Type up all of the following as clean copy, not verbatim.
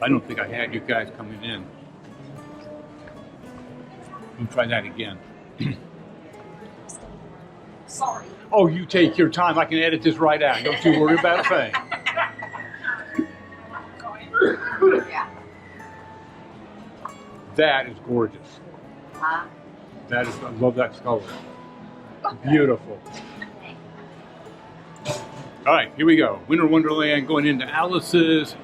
I don't think I had you guys coming in. Let me try that again. Sorry. Oh, you take your time. I can edit this right out. Don't you worry about a thing. Yeah. That is gorgeous. Huh? That is, I love that color. Beautiful. All right, here we go. Winter Wonderland going into Alice's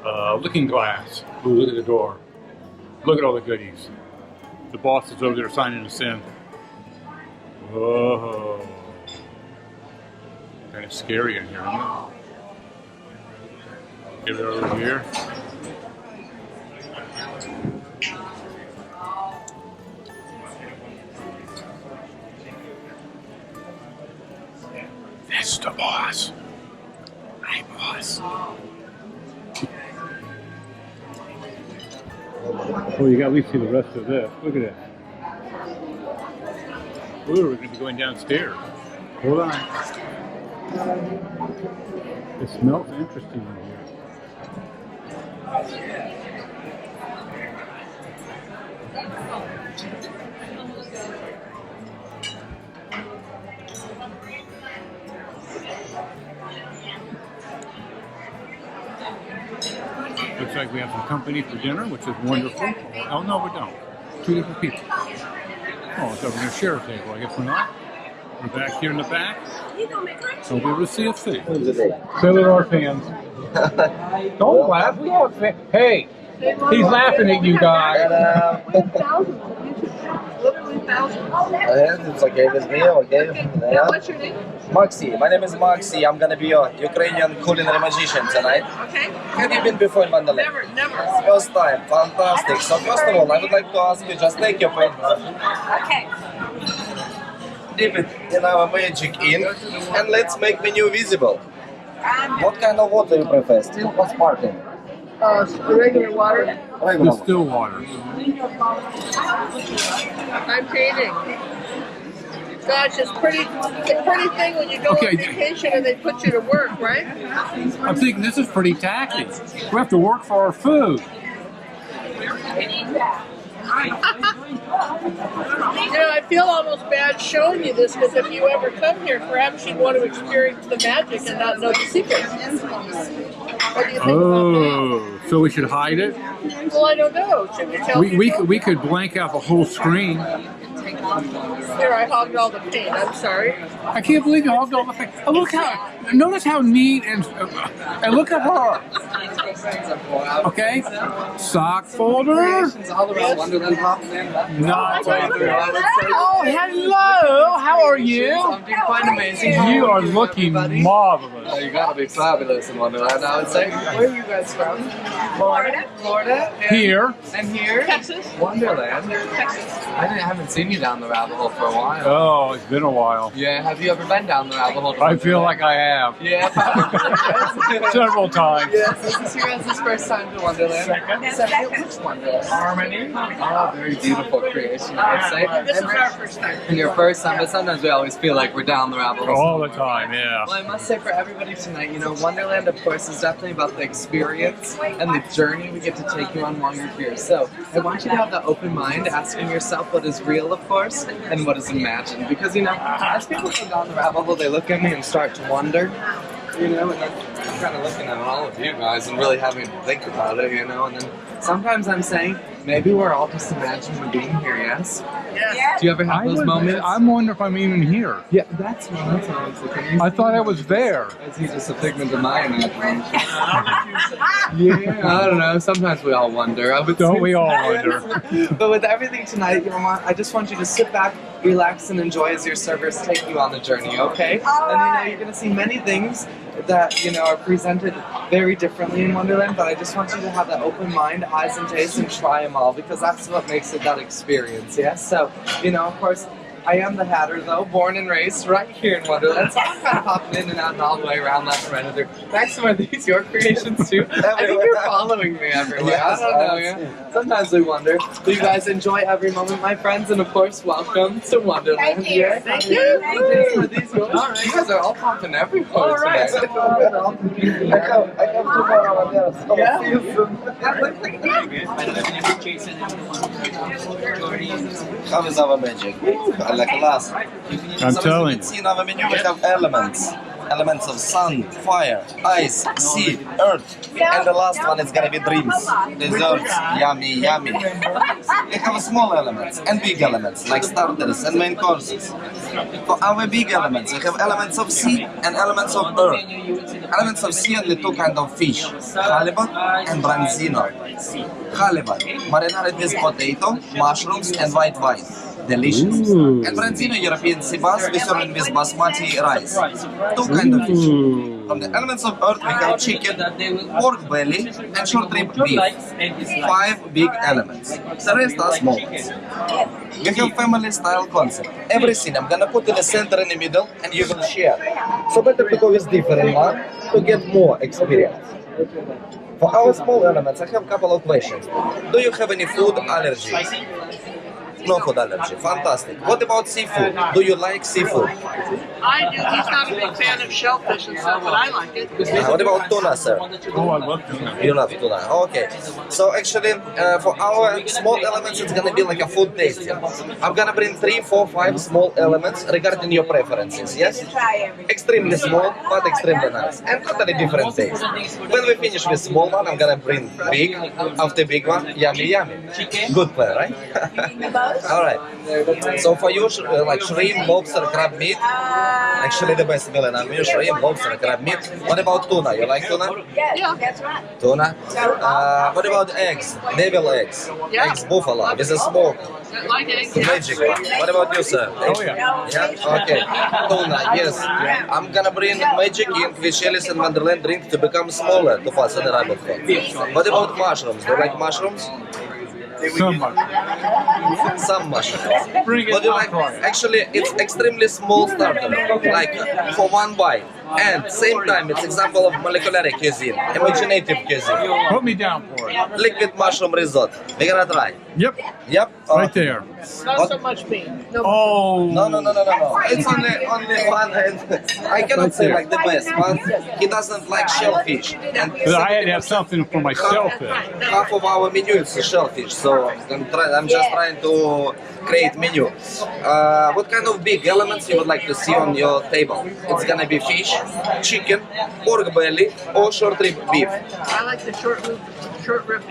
Looking Glass. Ooh, look at the door. Look at all the goodies. The boss is over there signing us in. Whoa. Kind of scary in here, isn't it? Get it over here. That's the boss. Hi, boss. Oh, you got at least see the rest of this. Look at this. Ooh, we're going to be going downstairs. Hold on. It smells interesting in here. Looks like we have some company for dinner, which is wonderful. Oh, no, we don't. Two different people. Oh, so we're going to share a table. I guess we're not. We're back here in the back. So we'll be able to see a thing. So there are fans. Don't laugh. We have fans. Hey, he's laughing at you guys. Literally thousands. It's okay with me, okay? Now, what's your name? Maxi, my name is Maxi. I'm gonna be your Ukrainian culinary magician tonight. Okay. Have you been before in Wonderland? Never. First time, fantastic. So first of all, I would like to ask you, just take your pen, Okay. dip it in our magic ink, and let's make menu visible. What kind of water you prefer, still or sparkling? Regular water. The still water. I'm painting. Gosh, it's a pretty thing when you go Okay. on vacation and they put you to work, right? I'm thinking this is pretty tacky. We have to work for our food. You know, I feel almost bad showing you this because if you ever come here, perhaps you'd want to experience the magic and not know the secrets. What do you think Oh, so we should hide it? about that? Well, I don't know. Should we tell people? We could blank out the whole screen. Here, I hogged all the paint. I'm sorry. I can't believe you hogged all the things. Oh, notice how neat and look at her. Okay, sock folder. All around Wonderland popping in. Not Oh, hello. How are you? I'm doing quite amazing. You are looking marvelous. You gotta be fabulous in Wonderland, I would say. Where are you guys from? Florida. Florida. Here. And here? Texas. Wonderland. Texas. I haven't seen you down the rabbit hole for a while. Oh, it's been a while. Yeah, have you ever been down the rabbit hole? I feel like I have. Yeah, probably. Several times. Yes, this is your guys' first time to Wonderland. Second. Which Wonderland? Harmony. Oh, very beautiful creation, I would say. This is our first time. And your first time, but sometimes we always feel like we're down the rabbit hole. All the time, yeah. Well, I must say for everybody tonight, Wonderland, of course, is definitely about the experience and the journey we get to take you on while you're here. So I want you to have that open mind, asking yourself what is real, of course, and what is imagined. Because, as people go down the rabbit hole, they look at me and start to wonder, and then I'm kind of looking at all of you guys and really having to think about it, and then sometimes I'm saying, maybe we're all just imagining being here, yes? Yes. Do you ever have those moments? I'm wondering if I'm even here. Yeah, that's what I was thinking. I thought I was there. Is he just a figment of my imagination? Yeah, I don't know. Sometimes we all wonder. Don't we all wonder? But with everything tonight, I just want you to sit back, relax, and enjoy as your servers take you on the journey, okay? And you're going to see many things that are presented very differently in Wonderland, but I just want you to have that open mind, eyes and taste, and try them all, because that's what makes it that experience, yes? So, of course, I am the Hatter though, born and raised right here in Wonderland. So I'm kind of popping in and out and all the way around left and right under. Maxim, are these your creations too? I think you're following me everywhere. Yes, I don't know. Yeah. Sometimes we wonder. Do you guys enjoy every moment, my friends? And of course, welcome to Wonderland. Thank you. Yeah. Thank you. Are these yours? Right. You guys are all popping everywhere All right. today. I have 2 more over there, so Yeah. see you soon. How is our magic? I like last. I'm telling you. See in our menu we have elements. Elements of sun, fire, ice, sea, earth. And the last one is gonna be dreams. Desserts, yummy, yummy. We have small elements and big elements, like starters and main courses. For our big elements, we have elements of sea and elements of earth. Elements of sea only 2 kinds of fish, halibut and branzino. Halibut, marinated with potato, mushrooms and white wine. Delicious. Ooh. And branzino, European sea bass, we serve with basmati rice. 2 kinds of fish. From the elements of earth, we have chicken, pork belly, and short rib beef. 5 big elements. The rest are small ones. We have family style concept. Everything I'm gonna put in the center in the middle, and you will share. So better to go with different one to get more experience. For our small elements, I have a couple of questions. Do you have any food allergy? No food allergy. Fantastic. What about seafood? Do you like seafood? I do. He's not a big fan of shellfish and stuff, but I like it. What about tuna, sir? Oh, I love tuna. You love tuna. Okay. So actually, for our small elements, it's gonna be like a food tasting. I'm gonna bring 3, 4, 5 small elements regarding your preferences. Yes? Extremely small, but extremely nice, and totally different taste. When we finish with small one, I'm gonna bring big. After big one, yummy, yummy. Good plan, right? All right. So for you, like shrimp, lobster, crab meat. Actually, the best meal in our menu: shrimp, lobster, crab meat. What about tuna? You like tuna? Yeah. Tuna. What about eggs? Devil eggs. Yeah. Eggs buffalo with a smoke. I like eggs. The magic one. What about you, sir? Oh, yeah. Yeah. Okay. Tuna. Yes. I'm gonna bring magic ink with Shelley's and Wonderland drink to become smaller to fasten the rabbit hole. What about mushrooms? Do you like mushrooms? So much. Some mushrooms. Bring it What do you on like? for you. Actually, it's extremely small starter, like for 1 bite. And same time, it's example of molecular cuisine, imaginative cuisine. Put me down for it. Liquid mushroom risotto. We're gonna try. Yep. Yep. Right there. Not so much me. No. Oh. No. It's only one, and I cannot say like the best, but he doesn't like shellfish. And But I had to have something for myself then. half of our menu is shellfish, so I'm just trying to create menu. What kind of big elements you would like to see on your table? It's gonna be fish, chicken, pork belly, or short rib beef. I like the short rib.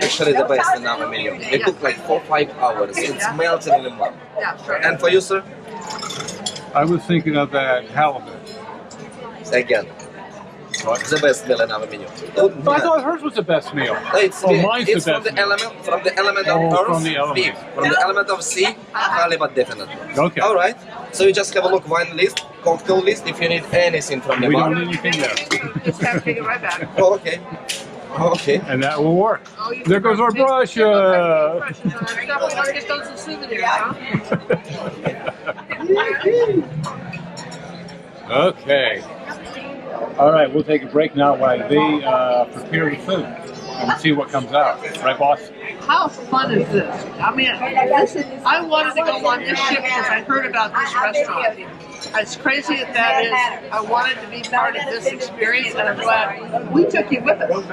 Actually, the best in our menu. They cook like 4-5 hours. It's melting in the mouth. Yeah, sure. And for you, sir? I was thinking of that halibut. Again, the best meal in our menu. I thought hers was the best meal. It's, Oh, mine's the it's from best the meal. element of Oh, earth, from the element. beef. From the element of sea, halibut definitely. Okay. All right. So you just have a look, wine list, cocktail list. If you need anything from the We bar. don't need anything there. Just have to take it right back. Oh, okay. Okay. And that will work. Oh, you There goes our brush. Stuff we don't get those as souvenirs, huh? Okay. All right, we'll take a break now while they prepare the food and see what comes out. Right, boss? How fun is this? I mean, I wanted to go on this ship because I heard about this restaurant. As crazy as that is, I wanted to be part of this experience, and I'm glad we took you with us. I'm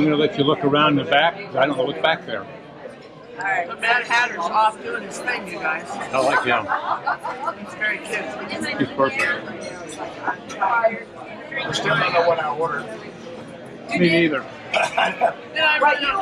going to let you look around the back. 'Cause I don't know what's back there. The Mad Hatter's off doing his thing, you guys. I like him. It's very cute. He's perfect. I still don't know what I ordered. Me neither. Did I write you?